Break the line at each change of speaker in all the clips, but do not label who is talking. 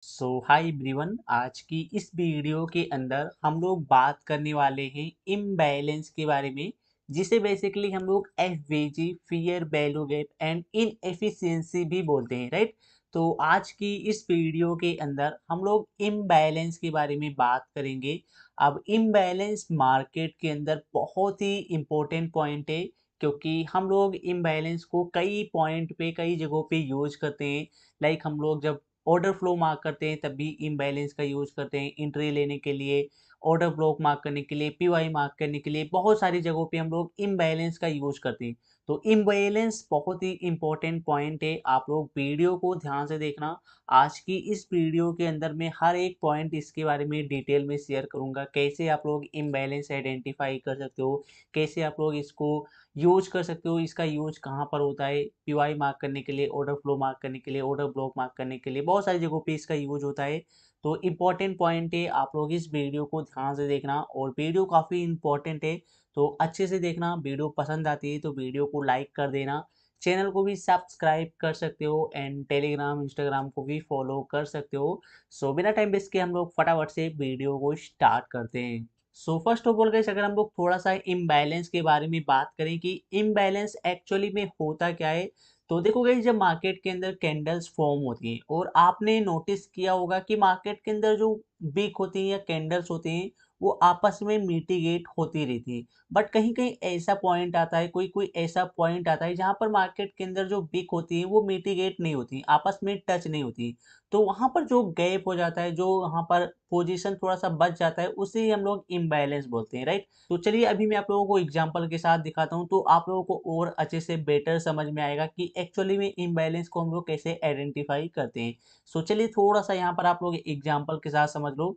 Hi everyone. आज की इस वीडियो के अंदर हम लोग बात करने वाले हैं इम्बैलेंस के बारे में, जिसे बेसिकली हम लोग FVG, fear value gap and inefficiency भी बोलते हैं, राइट। तो आज की इस वीडियो के अंदर हम लोग इम्बैलेंस के बारे में बात करेंगे। अब इम्बैलेंस मार्केट के अंदर बहुत ही इम्पोर्टेंट पॉइंट है, क्योंकि हम लोग इम्बैलेंस को कई पॉइंट पे कई जगहों पे यूज करते हैं। लाइक हम लोग जब ऑर्डर फ्लो मार्क करते हैं तब भी इम्बैलेंस का यूज़ करते हैं, एंट्री लेने के लिए, ऑर्डर ब्लॉक मार्क करने के लिए, पीवाई मार्क करने के लिए, बहुत सारी जगहों पे हम लोग इम्बैलेंस का यूज़ करते हैं। तो इम्बैलेंस बहुत ही इम्पोर्टेंट पॉइंट है, आप लोग वीडियो को ध्यान से देखना। आज की इस वीडियो के अंदर मैं हर एक पॉइंट इसके बारे में डिटेल में शेयर करूँगा, कैसे आप लोग इम्बैलेंस आइडेंटिफाई कर सकते हो, कैसे आप लोग इसको यूज़ कर सकते हो, इसका यूज़ कहाँ पर होता है, पीवाई मार्क करने के लिए, ऑर्डर फ्लो मार्क करने के लिए, ऑर्डर ब्लॉक मार्क करने के लिए, बहुत सारी जगहों पे इसका यूज़ होता है। तो इम्पोर्टेंट पॉइंट है, आप लोग इस वीडियो को ध्यान से देखना, और वीडियो काफ़ी इम्पोर्टेंट है, तो अच्छे से देखना। वीडियो पसंद आती है तो वीडियो को लाइक कर देना, चैनल को भी सब्सक्राइब कर सकते हो एंड टेलीग्राम, इंस्टाग्राम को भी फॉलो कर सकते हो। बिना टाइम वेस्ट के हम लोग फटाफट से वीडियो को स्टार्ट करते हैं। फर्स्ट ऑफ ऑल गाइस, अगर हम लोग थोड़ा सा इम्बैलेंस के बारे में बात करें कि इम्बैलेंस एक्चुअली में होता क्या है, तो देखो गाइस, जब मार्केट के अंदर कैंडल्स फॉर्म होती हैं और आपने नोटिस किया होगा कि मार्केट के अंदर जो विक होती हैं या कैंडल्स होती हैं, वो आपस में मिटिगेट होती रहती हैं। बट कहीं कहीं ऐसा पॉइंट आता है, कोई कोई ऐसा पॉइंट आता है जहाँ पर मार्केट के अंदर जो विक होती है वो मिटिगेट नहीं होती, आपस में टच नहीं होती। तो वहाँ पर जो गैप हो जाता है, जो वहाँ पर पोजीशन थोड़ा-सा बच जाता है, उसे ही हम लोग इम्बैलेंस बोलते हैं, राइट? तो चलिए अभी मैं आप लोगों को एग्ज़ाम्पल के साथ दिखाता हूँ, तो आप लोगों को और अच्छे से बेटर समझ में आएगा कि एक्चुअली में इम्बैलेंस को हम लोग कैसे आइडेंटिफ़ाई करते हैं। चलिए थोड़ा-सा यहाँ पर आप लोग एग्ज़ाम्पल के साथ समझ लो।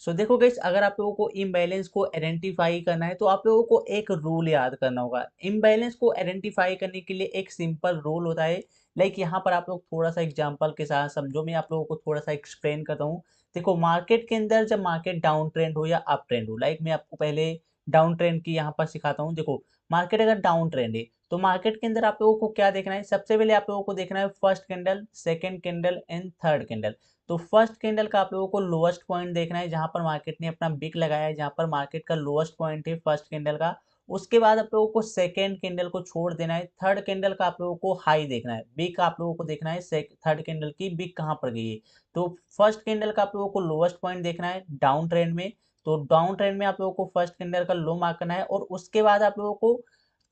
देखो गाइस, अगर आप लोगों को इम्बैलेंस को आइडेंटिफाई करना है तो आप लोगों को एक रूल याद करना होगा। इम्बैलेंस को आइडेंटिफाई करने के लिए एक सिंपल रूल होता है। लाइक यहाँ पर आप लोग थोड़ा-सा एग्ज़ाम्पल के साथ समझो, मैं आप लोगों को थोड़ा-सा एक्सप्लेन करता हूँ। देखो, मार्केट के अंदर जब मार्केट डाउन ट्रेंड हो या अप ट्रेंड हो, लाइक मैं आपको पहले डाउन ट्रेंड की यहाँ पर सिखाता हूँ। देखो, मार्केट अगर डाउन ट्रेंड है तो मार्केट के अंदर आप लोगों को क्या देखना है? सबसे पहले आप लोगों को देखना है first candle, second candle and third candle. तो फर्स्ट कैंडल का आप लोगों को लोएस्ट पॉइंट देखना है, जहां पर मार्केट ने अपना बिग लगाया है, जहां पर मार्केट का लोएस्ट पॉइंट है फर्स्ट कैंडल का। उसके बाद आप लोगों को सेकंड कैंडल को छोड़ देना है, थर्ड कैंडल का आप लोगों को हाई देखना है, बिग आप लोगों को देखना है थर्ड कैंडल की बिग कहाँ पर गई है। तो फर्स्ट कैंडल का आप लोगों को लोएस्ट पॉइंट देखना है डाउन ट्रेंड में। तो डाउन ट्रेंड में आप लोगों को फर्स्ट कैंडल का लो मार्क करना है, और उसके बाद आप लोगों को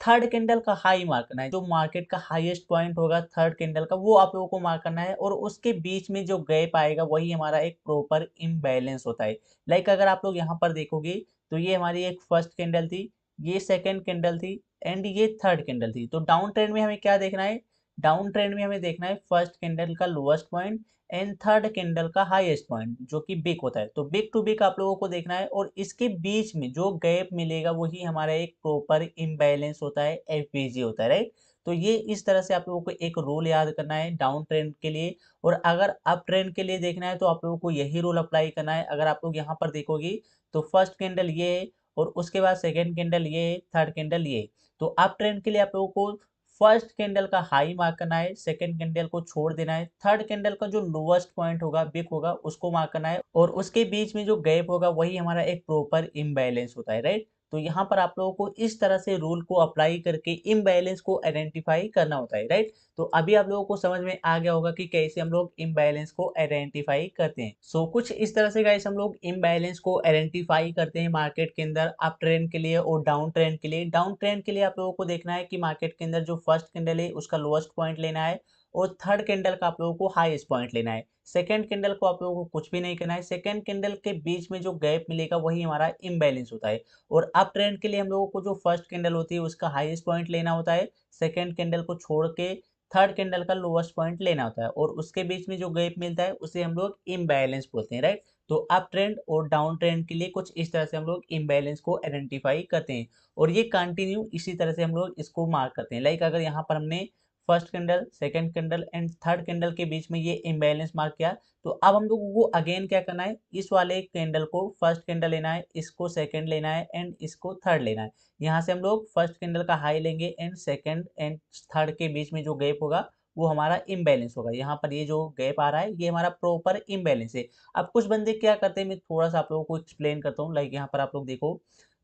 थर्ड कैंडल का हाई मार्क करना है। जो मार्केट का हाईएस्ट पॉइंट होगा थर्ड कैंडल का, वो आप लोगों को मार्क करना है, और उसके बीच में जो गैप आएगा वही हमारा एक प्रॉपर इम्बैलेंस होता है। लाइक अगर आप लोग यहाँ पर देखोगे तो ये हमारी एक फर्स्ट कैंडल थी, ये सेकंड कैंडल थी एंड ये थर्ड कैंडल थी। तो डाउन ट्रेंड में हमें क्या देखना है? डाउन ट्रेंड में हमें देखना है फर्स्ट कैंडल का lowest point and third candle का हाईएस्ट पॉइंट, जो कि बिग होता है। तो बिग टू बिग आप लोगों को देखना है, और इसके बीच में जो गैप मिलेगा वही हमारा एक प्रॉपर इम्बैलेंस होता है, एफवीजी होता है, राइट। तो ये इस तरह से आप लोगों को एक रूल याद करना है डाउन ट्रेंड के लिए। और अगर अप ट्रेंड के लिए देखना है तो आप लोगों को यही रूल अप्लाई करना है। अगर आप लोग यहाँ पर देखोगे तो फर्स्ट कैंडल ये है, और उसके बाद सेकंड कैंडल ये है, थर्ड कैंडल ये है। तो अप ट्रेंड के लिए आप लोगों को फर्स्ट कैंडल का हाई मार्क करना है, सेकंड कैंडल को छोड़ देना है, थर्ड कैंडल का जो लोएस्ट पॉइंट होगा, विक होगा, उसको मार्क करना है, और उसके बीच में जो गैप होगा वही हमारा एक प्रॉपर इम्बैलेंस होता है, राइट। तो यहाँ पर आप लोगों को इस तरह से रूल को अप्लाई करके इम्बैलेंस को आइडेंटिफाई करना होता है, राइट। तो अभी आप लोगों को समझ में आ गया होगा कि कैसे हम लोग इम्बैलेंस को आइडेंटिफाई करते हैं। कुछ इस तरह से गाइस हम लोग इम्बैलेंस को आइडेंटिफाई करते हैं मार्केट के अंदर अप ट्रेंड के लिए और डाउन ट्रेंड के लिए। डाउन ट्रेंड के लिए आप लोगों को देखना है कि मार्केट के अंदर जो फर्स्ट कैंडल है उसका लोएस्ट पॉइंट लेना है, और थर्ड कैंडल का आप लोगों को हाईएस्ट पॉइंट लेना है। सेकंड कैंडल को आप लोगों को कुछ भी नहीं करना है, सेकंड कैंडल के बीच में जो गैप मिलेगा वही हमारा इम्बैलेंस होता है। और अप ट्रेंड के लिए हम लोगों को जो फर्स्ट कैंडल होती है उसका हाईएस्ट पॉइंट लेना होता है, सेकंड कैंडल को छोड़ के थर्ड कैंडल का लोएस्ट पॉइंट लेना होता है, और उसके बीच में जो गैप मिलता है उसे हम लोग इम्बैलेंस बोलते हैं, राइट। तो अप ट्रेंड और डाउन ट्रेंड के लिए कुछ इस तरह से हम लोग इम्बैलेंस को आइडेंटिफाई करते हैं, और ये कंटिन्यू इसी तरह से हम लोग इसको मार्क करते हैं। लाइक अगर यहाँ पर हमने first candle, second candle and third candle के बीच में ये इम्बैलेंस मार्क किया, तो अब हम लोगों को अगेन क्या करना है? इस वाले कैंडल को फर्स्ट कैंडल लेना है, इसको सेकंड लेना है एंड इसको थर्ड लेना है। यहाँ से हम लोग फर्स्ट कैंडल का हाई लेंगे एंड सेकंड एंड थर्ड के बीच में जो गैप होगा वो हमारा इम्बैलेंस होगा। यहाँ पर ये जो गैप आ रहा है ये हमारा प्रॉपर इम्बैलेंस है। अब कुछ बंदे क्या करते हैं, मैं थोड़ा सा आप लोगों को एक्सप्लेन करता हूँ। लाइक यहाँ पर आप लोग देखो,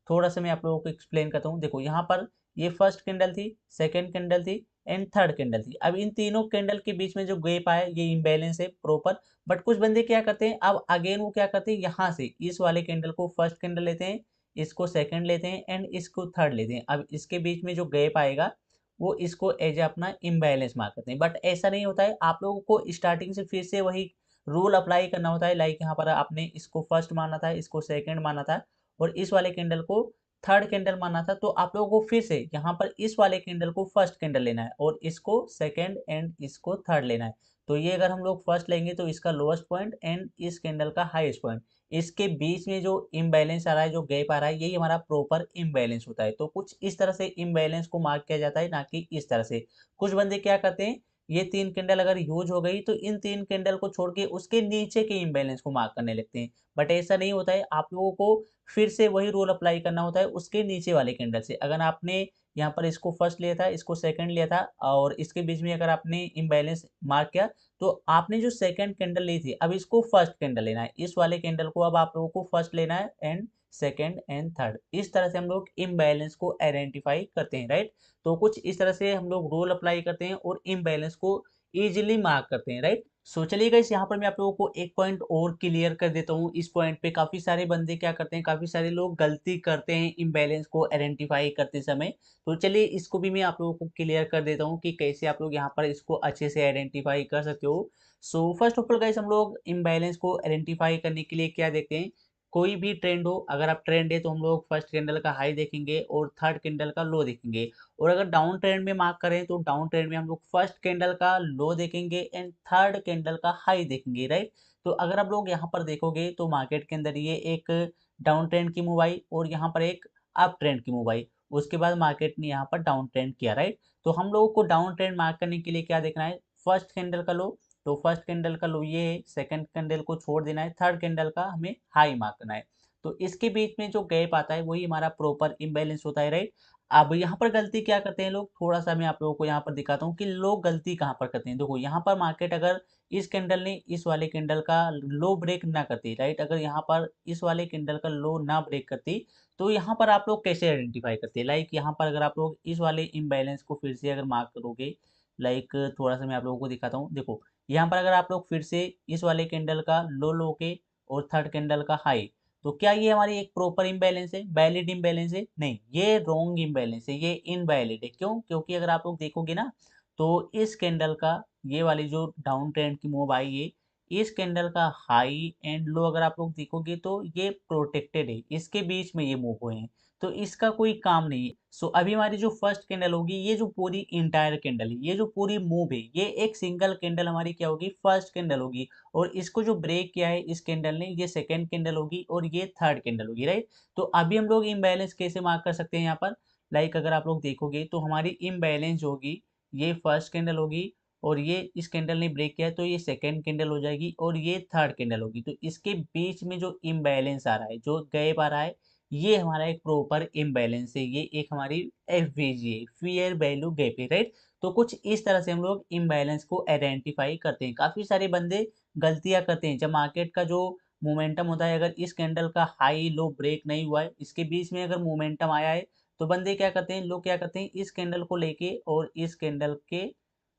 थोड़ा सा मैं आप लोगों को एक्सप्लेन करता हूँ। देखो यहाँ पर ये फर्स्ट कैंडल थी, सेकेंड कैंडल थी एंड थर्ड कैंडल थी। अब इन तीनों कैंडल के बीच में जो गैप आया ये इम्बैलेंस है प्रॉपर। बट कुछ बंदे क्या करते हैं, अब अगेन वो क्या करते हैं, यहाँ से इस वाले कैंडल को फर्स्ट कैंडल लेते हैं, इसको सेकंड लेते हैं एंड इसको थर्ड लेते हैं। अब इसके बीच में जो गैप आएगा वो इसको एज अपना इम्बैलेंस मार्क करते हैं। बट ऐसा नहीं होता है, आप लोगों को स्टार्टिंग से फिर से वही रूल अप्लाई करना होता है। लाइक यहाँ पर आपने इसको फर्स्ट माना था, इसको सेकंड माना था और इस वाले कैंडल को थर्ड कैंडल माना था, तो आप लोगों को फिर से यहाँ पर इस वाले कैंडल को फर्स्ट कैंडल लेना है और इसको सेकंड एंड इसको थर्ड लेना है। तो ये अगर हम लोग फर्स्ट लेंगे तो इसका लोएस्ट पॉइंट एंड इस कैंडल का हाईएस्ट पॉइंट, इसके बीच में जो इम्बैलेंस आ रहा है, जो गैप आ रहा है, यही हमारा प्रॉपर इम्बैलेंस होता है। तो कुछ इस तरह से इम्बैलेंस को मार्क किया जाता है, ना कि इस तरह से। कुछ बंदे क्या करते हैं, ये तीन कैंडल अगर यूज हो गई तो इन तीन कैंडल को छोड़ के उसके नीचे के इम्बैलेंस को मार्क करने लगते हैं। बट ऐसा नहीं होता है, आप लोगों को फिर से वही रूल अप्लाई करना होता है उसके नीचे वाले कैंडल से। अगर आपने यहाँ पर इसको फर्स्ट लिया था, इसको सेकंड लिया था और इसके बीच में अगर आपने इम्बैलेंस मार्क किया, तो आपने जो सेकंड कैंडल ली थी अब इसको फर्स्ट कैंडल लेना है। इस वाले कैंडल को अब आप लोगों को फर्स्ट लेना है एंड सेकंड एंड थर्ड। इस तरह से हम लोग इम्बैलेंस को आइडेंटिफाई करते हैं, राइट। तो कुछ इस तरह से हम लोग रूल अप्लाई करते हैं और इम्बैलेंस को इजीली मार्क करते हैं, राइट। सो चलिए गाइस, यहाँ पर मैं आप लोगों को एक पॉइंट और क्लियर कर देता हूँ। इस पॉइंट पे काफी सारे बंदे क्या करते हैं, काफी सारे लोग गलती करते हैं इम्बैलेंस को आइडेंटिफाई करते समय। तो चलिए इसको भी मैं आप लोगों को क्लियर कर देता हूँ कि कैसे आप लोग यहाँ पर इसको अच्छे से आइडेंटिफाई कर सकते हो। So first of all guys, हम लोग इम्बैलेंस को आइडेंटिफाई करने के लिए क्या देखते हैं, कोई भी ट्रेंड हो, अगर आप ट्रेंड है तो हम लोग फर्स्ट कैंडल का हाई देखेंगे और थर्ड कैंडल का लो देखेंगे। और अगर डाउन ट्रेंड में मार्क करें तो डाउन ट्रेंड में हम लोग फर्स्ट कैंडल का लो देखेंगे एंड थर्ड कैंडल का हाई देखेंगे, राइट। तो अगर आप लोग यहाँ पर देखोगे तो मार्केट के अंदर ये एक डाउन ट्रेंड की मूव आई और यहाँ पर एक अप ट्रेंड की मूव आई, उसके बाद मार्केट ने यहाँ पर डाउन ट्रेंड किया, राइट। तो हम लोगों को डाउन ट्रेंड मार्क करने के लिए क्या देखना है, फर्स्ट कैंडल का लो। तो फर्स्ट कैंडल का लो ये है, सेकंड कैंडल को छोड़ देना है, थर्ड कैंडल का हमें हाई मार्क करना है। तो इसके बीच में जो गैप आता है वही हमारा प्रॉपर इम्बैलेंस होता है, राइट। अब यहाँ पर गलती क्या करते हैं लोग, थोड़ा सा मैं आप लोगों को यहाँ पर दिखाता हूँ कि लोग गलती कहाँ पर करते हैं। देखो यहाँ पर मार्केट अगर इस कैंडल ने इस वाले कैंडल का लो ब्रेक ना करती, राइट, अगर यहाँ पर इस वाले कैंडल का लो ना ब्रेक करती, तो यहाँ पर आप लोग कैसे आइडेंटिफाई करते हैं। लाइक यहाँ पर अगर आप लोग इस वाले इम्बैलेंस को फिर से अगर मार्क करोगे, लाइक थोड़ा सा मैं आप लोगों को दिखाता हूँ। देखो यहाँ पर अगर आप लोग फिर से इस वाले कैंडल का लो लोगे और थर्ड कैंडल का हाई, तो क्या ये हमारी एक प्रॉपर इम्बैलेंस है, वैलिड इम्बैलेंस है? नहीं, ये रॉन्ग इम्बैलेंस है, ये इनवैलिड है। क्यों? क्योंकि अगर आप लोग देखोगे ना, तो इस कैंडल का ये वाली जो डाउन ट्रेंड की मूव आई है, इस कैंडल का हाई एंड लो अगर आप लोग देखोगे तो ये प्रोटेक्टेड है, इसके बीच में ये मूव हुए हैं, तो इसका कोई काम नहीं है। सो अभी हमारी जो फर्स्ट कैंडल होगी, ये जो पूरी इंटायर कैंडल है, ये जो पूरी मूव है, ये एक सिंगल कैंडल हमारी क्या होगी, फर्स्ट कैंडल होगी। और इसको जो ब्रेक किया है इस कैंडल ने, ये सेकेंड कैंडल होगी और ये थर्ड कैंडल होगी, राइट। तो अभी हम लोग इम्बैलेंस कैसे मार्क कर सकते हैं यहाँ पर, लाइक अगर आप लोग देखोगे तो हमारी इम्बैलेंस होगी, ये फर्स्ट कैंडल होगी और ये इस कैंडल ने ब्रेक किया है तो ये सेकेंड कैंडल हो जाएगी और ये थर्ड कैंडल होगी। तो इसके बीच में जो इम्बैलेंस आ रहा है, जो गैप आ रहा है, ये हमारा एक प्रॉपर इम्बैलेंस है, ये एक हमारी एफवीजी है, फेयर वैल्यू गैप है, राइट। तो कुछ इस तरह से हम लोग इम्बैलेंस को आइडेंटिफाई करते हैं। काफी सारे बंदे गलतियां करते हैं, जब मार्केट का जो मोमेंटम होता है, अगर इस कैंडल का हाई लो ब्रेक नहीं हुआ है, इसके बीच में अगर मोमेंटम आया है, तो बंदे क्या करते हैं, लोग क्या करते हैं, इस कैंडल को लेके और इस कैंडल के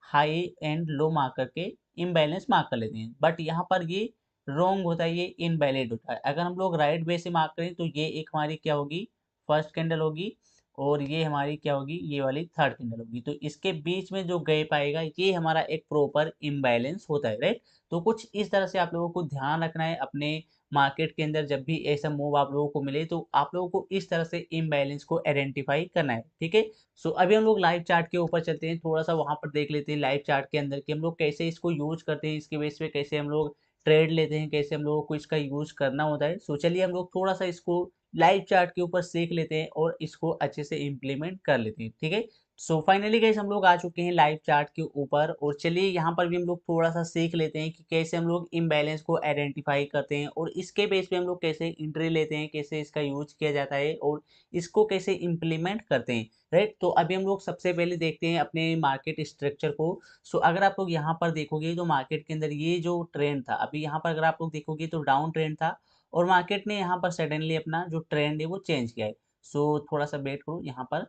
हाई एंड लो मार्क करके इम्बैलेंस मार्क कर लेते हैं। बट यहाँ पर ये रॉन्ग होता है, ये इनवैलिड होता है। अगर हम लोग राइट वे से मार्क करें तो ये एक हमारी क्या होगी, फर्स्ट कैंडल होगी और ये हमारी क्या होगी, ये वाली थर्ड कैंडल होगी। तो इसके बीच में जो गैप आएगा ये हमारा एक प्रॉपर इम्बैलेंस होता है, राइट। तो कुछ इस तरह से आप लोगों को ध्यान रखना है अपने मार्केट के अंदर, जब भी ऐसा मूव आप लोगों को मिले तो आप लोगों को इस तरह से इम्बैलेंस को आइडेंटिफाई करना है, ठीक है। सो अभी हम लोग लाइव चार्ट के ऊपर चलते हैं, थोड़ा सा वहां पर देख लेते हैं लाइव चार्ट के अंदर कि हम लोग कैसे इसको यूज करते हैं, इसके बेस पे कैसे हम लोग ट्रेड लेते हैं, कैसे हम लोगों को इसका यूज करना होता है। सो चलिए हम लोग थोड़ा सा इसको लाइव चार्ट के ऊपर सीख लेते हैं और इसको अच्छे से इम्प्लीमेंट कर लेते हैं, ठीक है। सो फाइनली गाइस हम लोग आ चुके हैं लाइव चार्ट के ऊपर, और चलिए यहाँ पर भी हम लोग थोड़ा सा सीख लेते हैं कि कैसे हम लोग इम्बैलेंस को आइडेंटिफाई करते हैं, और इसके बेस पे हम लोग कैसे एंट्री लेते हैं, कैसे इसका यूज किया जाता है और इसको कैसे इम्प्लीमेंट करते हैं। राइट, तो अभी हम लोग सबसे पहले देखते हैं अपने मार्केट स्ट्रक्चर को। सो अगर आप लोग यहाँ पर देखोगे तो मार्केट के अंदर ये जो ट्रेंड था, अभी यहाँ पर अगर आप लोग देखोगे तो डाउन ट्रेंड था, और मार्केट ने यहाँ पर सडनली अपना जो ट्रेंड है वो चेंज किया है। सो थोड़ा सा वेट करो यहाँ पर।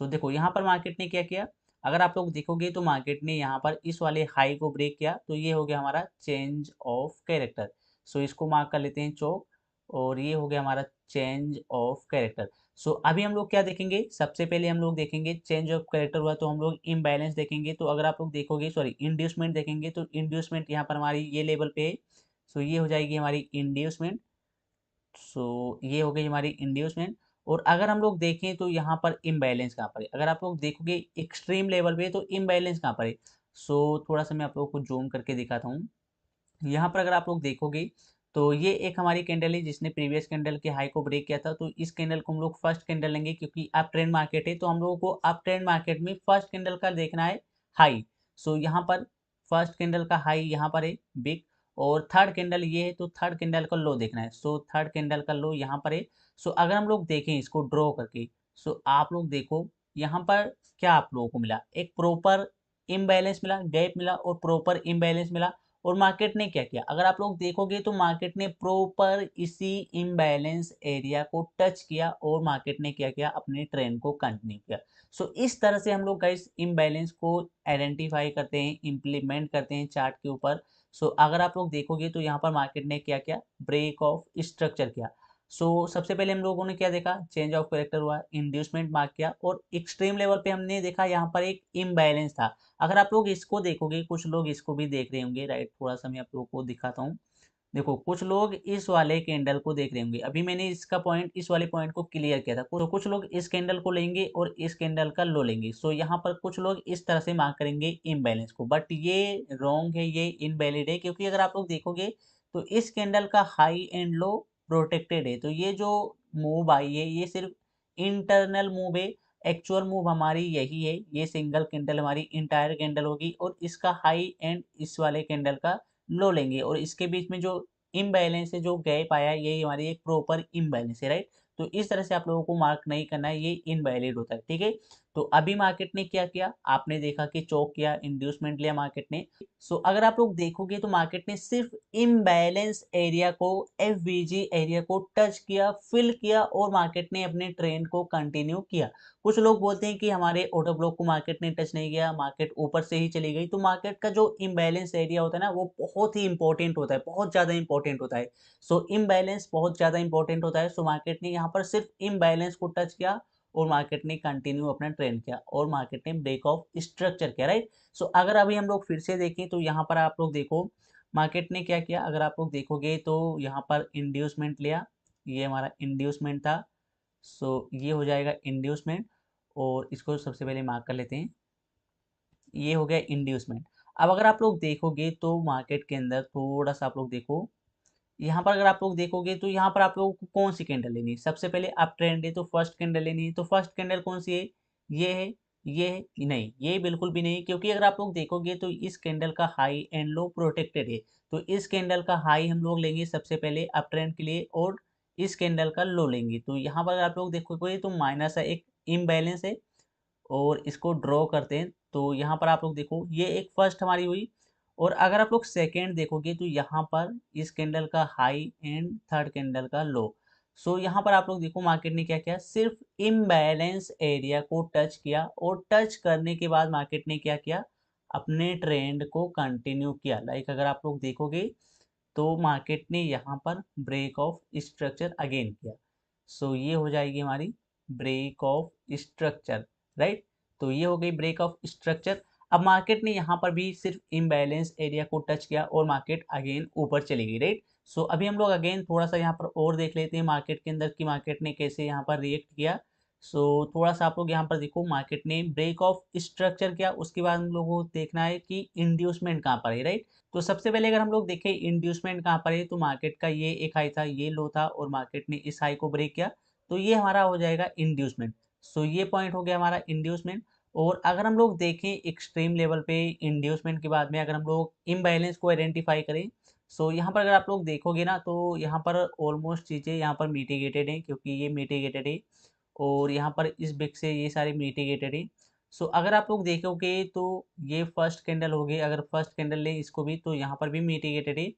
सो देखो यहाँ पर मार्केट ने क्या किया, अगर आप लोग देखोगे तो मार्केट ने यहाँ पर इस वाले हाई को ब्रेक किया, तो ये हो गया हमारा चेंज ऑफ कैरेक्टर। सो इसको मार्क कर लेते हैं चौक, और ये हो गया हमारा चेंज ऑफ कैरेक्टर। सो अभी हम लोग क्या देखेंगे, सबसे पहले हम लोग देखेंगे चेंज ऑफ कैरेक्टर हुआ तो हम लोग इम्बैलेंस देखेंगे। तो अगर आप लोग देखोगे, सॉरी, इंड्यूसमेंट देखेंगे, तो इंड्यूसमेंट यहाँ पर हमारी ये लेवल पे है। सो ये हो जाएगी हमारी इंड्यूसमेंट। सो ये हो गई हमारी इंड्यूसमेंट। और अगर हम लोग देखें तो यहाँ पर इम्बैलेंस कहाँ पर है, अगर आप लोग देखोगे एक्सट्रीम लेवल पे, तो इम्बैलेंस कहाँ पर है। सो थोड़ा सा मैं आप लोगों को जूम करके दिखाता हूँ। यहाँ पर अगर आप लोग देखोगे तो ये एक हमारी कैंडल है जिसने प्रीवियस कैंडल के हाई को ब्रेक किया था, तो इस कैंडल को हम लोग फर्स्ट कैंडल लेंगे, क्योंकि अप ट्रेंड मार्केट है तो हम लोगों को अप ट्रेंड मार्केट में फर्स्ट कैंडल का देखना है हाई। सो यहाँ पर फर्स्ट कैंडल का हाई यहाँ पर है बिग, और थर्ड कैंडल ये है तो थर्ड कैंडल का लो देखना है। सो थर्ड कैंडल का लो यहाँ पर है। सो अगर हम लोग देखें इसको ड्रॉ करके, सो आप लोग देखो यहाँ पर क्या आप लोगों को मिला, एक प्रॉपर इम्बैलेंस मिला, गैप मिला और प्रॉपर इम्बैलेंस मिला। और मार्केट ने क्या किया, अगर आप लोग देखोगे तो मार्केट ने प्रॉपर इसी इम्बैलेंस एरिया को टच किया, और मार्केट ने क्या किया, अपने ट्रेंड को कंटिन्यू किया। सो इस तरह से हम लोग गाइस इम्बैलेंस को आइडेंटिफाई करते हैं, इम्प्लीमेंट करते हैं चार्ट के ऊपर। सो अगर आप लोग देखोगे तो यहाँ पर मार्केट ने क्या किया, ब्रेक ऑफ स्ट्रक्चर किया। सो सबसे पहले हम लोगों ने क्या देखा, चेंज ऑफ कैरेक्टर हुआ, इंड्यूसमेंट मार्क किया, और एक्सट्रीम लेवल पे हमने देखा यहाँ पर एक इम्बैलेंस था। अगर आप लोग इसको देखोगे, कुछ लोग इसको भी देख रहे होंगे, राइट, थोड़ा सा मैं आप लोगों को दिखाता हूँ। देखो कुछ लोग इस वाले कैंडल को देख रहे होंगे, अभी मैंने इसका पॉइंट, इस वाले पॉइंट को क्लियर किया था, तो कुछ लोग इस कैंडल को लेंगे और इस कैंडल का लो लेंगे। सो यहाँ पर कुछ लोग इस तरह से मार्क करेंगे इम्बैलेंस को, बट ये रॉन्ग है, ये इनवैलिड है, क्योंकि अगर आप लोग देखोगे तो इस कैंडल का हाई एंड लो प्रोटेक्टेड है। तो ये जो मूव आई है ये सिर्फ इंटरनल मूव है, एक्चुअल मूव हमारी यही है, ये सिंगल कैंडल हमारी इंटायर कैंडल होगी, और इसका हाई एंड इस वाले कैंडल का लो लेंगे, और इसके बीच में जो इम्बैलेंस है, जो गैप आया है, यही हमारी एक प्रॉपर इम्बैलेंस है। राइट, तो इस तरह से आप लोगों को मार्क नहीं करना है, ये इनवैलिड होता है। ठीक है, तो अभी मार्केट ने क्या किया, आपने देखा कि चौक किया, इंड्यूसमेंट लिया मार्केट ने। सो अगर आप लोग देखोगे तो मार्केट ने सिर्फ इम्बैलेंस एरिया को, एफवीजी एरिया को टच किया, फिल किया, और मार्केट ने अपने ट्रेंड को कंटिन्यू किया। कुछ लोग बोलते हैं कि हमारे ऑर्डर ब्लॉक को मार्केट ने टच नहीं किया, मार्केट ऊपर से ही चली गई। तो मार्केट का जो इम्बैलेंस एरिया होता है ना, वो बहुत ही इंपॉर्टेंट होता है, बहुत ज़्यादा इंपॉर्टेंट होता है। सो इम्बैलेंस बहुत ज़्यादा इंपॉर्टेंट होता है। सो मार्केट ने यहाँ पर सिर्फ इम्बैलेंस को टच किया, और मार्केट ने कंटिन्यू अपना ट्रेंड किया, और मार्केट ने ब्रेक ऑफ स्ट्रक्चर किया। राइट, सो अगर अभी हम लोग फिर से देखें तो यहाँ पर आप लोग देखो मार्केट ने क्या किया, अगर आप लोग देखोगे तो यहाँ पर इंड्यूसमेंट लिया, ये हमारा इंड्यूसमेंट था। सो ये हो जाएगा इंड्यूसमेंट, और इसको सबसे पहले मार्क कर लेते हैं, ये हो गया इंड्यूसमेंट। अब अगर आप लोग देखोगे तो मार्केट के अंदर थोड़ा सा आप लोग देखो, यहाँ पर अगर आप लोग देखोगे तो यहाँ पर आप लोगों को कौन सी कैंडल लेनी है, सबसे पहले अप ट्रेंड है तो फर्स्ट कैंडल लेनी है। तो फर्स्ट कैंडल कौन सी है, ये है, ये है कि नहीं, ये बिल्कुल भी नहीं, क्योंकि अगर आप लोग देखोगे तो इस कैंडल का हाई एंड लो प्रोटेक्टेड है। तो इस कैंडल का हाई हम लोग लेंगे सबसे पहले अप ट्रेंड के लिए, और इस कैंडल का लो लेंगे। तो यहाँ पर आप लोग देखोगे तो माइनस है, एक इम्बैलेंस है, और इसको ड्रॉ करते हैं। तो यहाँ पर आप लोग देखो ये एक फर्स्ट हमारी हुई, और अगर आप लोग सेकेंड देखोगे तो यहाँ पर इस कैंडल का हाई एंड थर्ड कैंडल का लो। सो यहाँ पर आप लोग देखो मार्केट ने क्या किया, सिर्फ इम्बैलेंस एरिया को टच किया, और टच करने के बाद मार्केट ने क्या किया, अपने ट्रेंड को कंटिन्यू किया। लाइक अगर आप लोग देखोगे तो मार्केट ने यहाँ पर ब्रेक ऑफ स्ट्रक्चर अगेन किया। सो ये हो जाएगी हमारी ब्रेक ऑफ स्ट्रक्चर। राइट, तो ये हो गई ब्रेक ऑफ स्ट्रक्चर। अब मार्केट ने यहाँ पर भी सिर्फ इम्बैलेंस एरिया को टच किया, और मार्केट अगेन ऊपर चली गई। राइट, सो अभी हम लोग अगेन थोड़ा सा यहाँ पर और देख लेते हैं मार्केट के अंदर कि मार्केट ने कैसे यहाँ पर रिएक्ट किया। सो थोड़ा सा आप लोग यहाँ पर देखो, मार्केट ने ब्रेक ऑफ स्ट्रक्चर किया, उसके बाद हम लोगों को देखना है कि इंड्यूसमेंट कहाँ पर है। राइट, तो सबसे पहले अगर हम लोग देखें इंड्यूसमेंट कहाँ पर है, तो मार्केट का ये एक हाई था, ये लो था, और मार्केट ने इस हाई को ब्रेक किया, तो ये हमारा हो जाएगा इंड्यूसमेंट। सो ये पॉइंट हो गया हमारा इंड्यूसमेंट। और अगर हम लोग देखें एक्सट्रीम लेवल पे इंड्यूसमेंट के बाद में अगर हम लोग इम्बैलेंस को आइडेंटिफाई करें, सो यहाँ पर अगर आप लोग देखोगे ना तो यहाँ पर ऑलमोस्ट चीज़ें यहाँ पर मिटिगेटेड हैं, क्योंकि ये मिटिगेटेड है और यहाँ पर इस बिक से ये सारे मिटिगेटेड है। सो अगर आप लोग देखोगे तो ये फर्स्ट कैंडल हो गई, अगर फर्स्ट कैंडल लें इसको भी तो यहाँ पर भी मिटिगेटेड है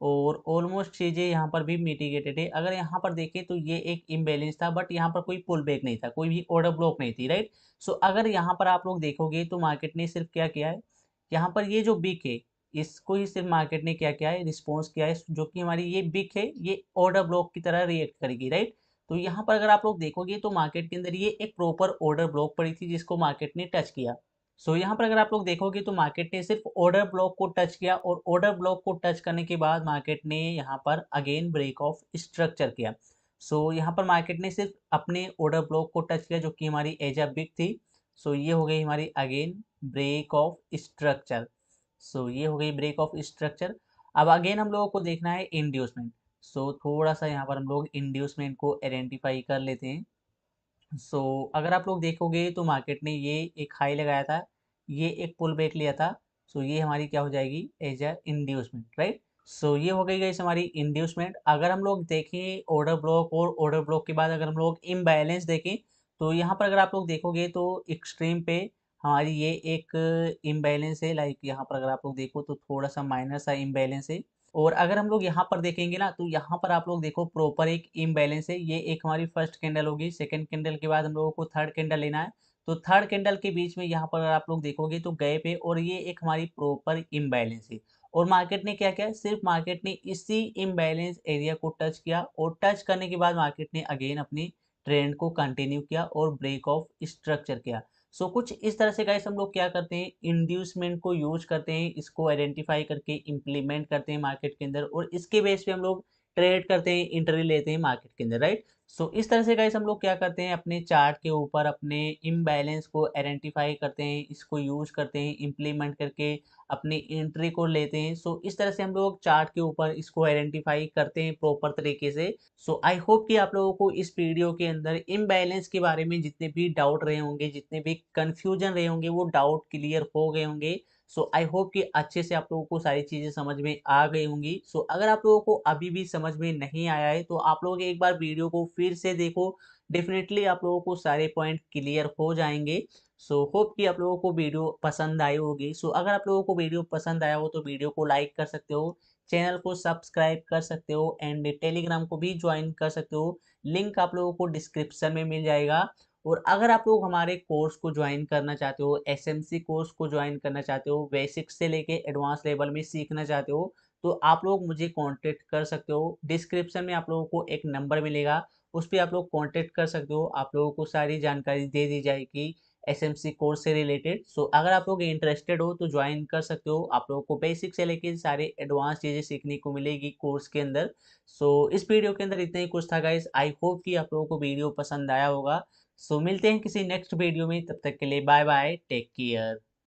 और ऑलमोस्ट चीज़ें यहाँ पर भी मिटिगेटेड है। अगर यहाँ पर देखें तो ये एक इम्बैलेंस था, बट यहाँ पर कोई पुल बैक नहीं था, कोई भी ऑर्डर ब्लॉक नहीं थी, राइट। सो अगर यहाँ पर आप लोग देखोगे तो मार्केट ने सिर्फ क्या किया है, यहाँ पर ये जो बिक है इसको ही सिर्फ मार्केट ने क्या किया है, रिस्पॉन्स किया है, जो कि हमारी ये बिक है ये ऑर्डर ब्लॉक की तरह रिएक्ट करेगी, राइट। तो यहाँ पर अगर आप लोग देखोगे तो मार्केट के अंदर ये एक प्रॉपर ऑर्डर ब्लॉक पड़ी थी जिसको मार्केट ने टच किया। सो यहाँ पर अगर आप लोग देखोगे तो मार्केट ने सिर्फ ऑर्डर ब्लॉक को टच किया और ऑर्डर ब्लॉक को टच करने के बाद मार्केट ने यहाँ पर अगेन ब्रेक ऑफ स्ट्रक्चर किया। सो यहाँ पर मार्केट ने सिर्फ अपने ऑर्डर ब्लॉक को टच किया जो कि हमारी एज अ बिग थी। सो ये हो गई हमारी अगेन ब्रेक ऑफ स्ट्रक्चर। सो ये हो गई ब्रेक ऑफ स्ट्रक्चर। अब अगेन हम लोगों को देखना है इंड्यूसमेंट। सो थोड़ा सा यहाँ पर हम लोग इंड्यूसमेंट को आइडेंटिफाई कर लेते हैं। सो अगर आप लोग देखोगे तो मार्केट ने ये एक हाई लगाया था, ये एक पुल बैक लिया था। सो ये हमारी क्या हो जाएगी, एज अ इंड्यूसमेंट, राइट। सो ये हो गई गाइस हमारी इंड्यूसमेंट। अगर हम लोग देखें ऑर्डर ब्लॉक और ऑर्डर ब्लॉक के बाद अगर हम लोग इम्बैलेंस देखें तो यहाँ पर अगर आप लोग देखोगे तो एक्सट्रीम पे हमारी ये एक इम्बैलेंस है, लाइक यहाँ पर अगर आप लोग देखो तो थोड़ा सा माइनर सा इम्बैलेंस है। और अगर हम लोग यहाँ पर देखेंगे ना तो यहाँ पर आप लोग देखो प्रॉपर एक इम्बैलेंस है, ये एक हमारी फर्स्ट कैंडल होगी, सेकंड कैंडल के बाद हम लोगों को थर्ड कैंडल लेना है। तो थर्ड कैंडल के बीच में यहाँ पर अगर आप लोग देखोगे तो गैप है और ये एक हमारी प्रॉपर इम्बैलेंस है। और मार्केट ने क्या किया, सिर्फ मार्केट ने इसी इम्बैलेंस एरिया को टच किया और टच करने के बाद मार्केट ने अगेन अपनी ट्रेंड को कंटिन्यू किया और ब्रेक ऑफ स्ट्रक्चर किया। सो कुछ इस तरह से गाइस हम लोग क्या करते हैं, इंड्यूसमेंट को यूज करते हैं, इसको आइडेंटिफाई करके इम्प्लीमेंट करते हैं मार्केट के अंदर और इसके बेस पे हम लोग ट्रेड करते हैं, इंट्री लेते हैं मार्केट के अंदर, राइट। सो इस तरह से गाइस हम लोग क्या करते हैं, अपने चार्ट के ऊपर अपने इम्बैलेंस को आइडेंटिफाई करते हैं, इसको यूज करते हैं, इम्प्लीमेंट करके अपनी एंट्री को लेते हैं। सो इस तरह से हम लोग चार्ट के ऊपर इसको आइडेंटिफाई करते हैं प्रॉपर तरीके से। सो आई होप कि आप लोगों को इस वीडियो के अंदर इम्बैलेंस के बारे में जितने भी डाउट रहे होंगे, जितने भी कंफ्यूजन रहे होंगे, वो डाउट क्लियर हो गए होंगे। सो आई होप कि अच्छे से आप लोगों को सारी चीज़ें समझ में आ गई होंगी। सो अगर आप लोगों को अभी भी समझ में नहीं आया है तो आप लोग एक बार वीडियो को फिर से देखो, डेफिनेटली आप लोगों को सारे पॉइंट क्लियर हो जाएंगे। सो होप कि आप लोगों को वीडियो पसंद आई होगी। सो अगर आप लोगों को वीडियो पसंद आया हो तो वीडियो को लाइक कर सकते हो, चैनल को सब्सक्राइब कर सकते हो एंड टेलीग्राम को भी ज्वाइन कर सकते हो। लिंक आप लोगों को डिस्क्रिप्शन में मिल जाएगा। और अगर आप लोग हमारे कोर्स को ज्वाइन करना चाहते हो, एसएमसी कोर्स को ज्वाइन करना चाहते हो, बेसिक से लेके एडवांस लेवल में सीखना चाहते हो, तो आप लोग मुझे कांटेक्ट कर सकते हो। डिस्क्रिप्शन में आप लोगों को एक नंबर मिलेगा, उस पर आप लोग कांटेक्ट कर सकते हो, आप लोगों को सारी जानकारी दे दी जाएगी एसएमसी कोर्स से रिलेटेड। सो अगर आप लोग इंटरेस्टेड हो तो ज्वाइन कर सकते हो, आप लोगों को बेसिक से लेके सारे एडवांस चीज़ें सीखने को मिलेगी कोर्स के अंदर। सो इस वीडियो के अंदर इतना ही कुछ था गाइस, आई होप कि आप लोगों को वीडियो पसंद आया होगा। सो मिलते हैं किसी नेक्स्ट वीडियो में, तब तक के लिए बाय बाय, टेक केयर।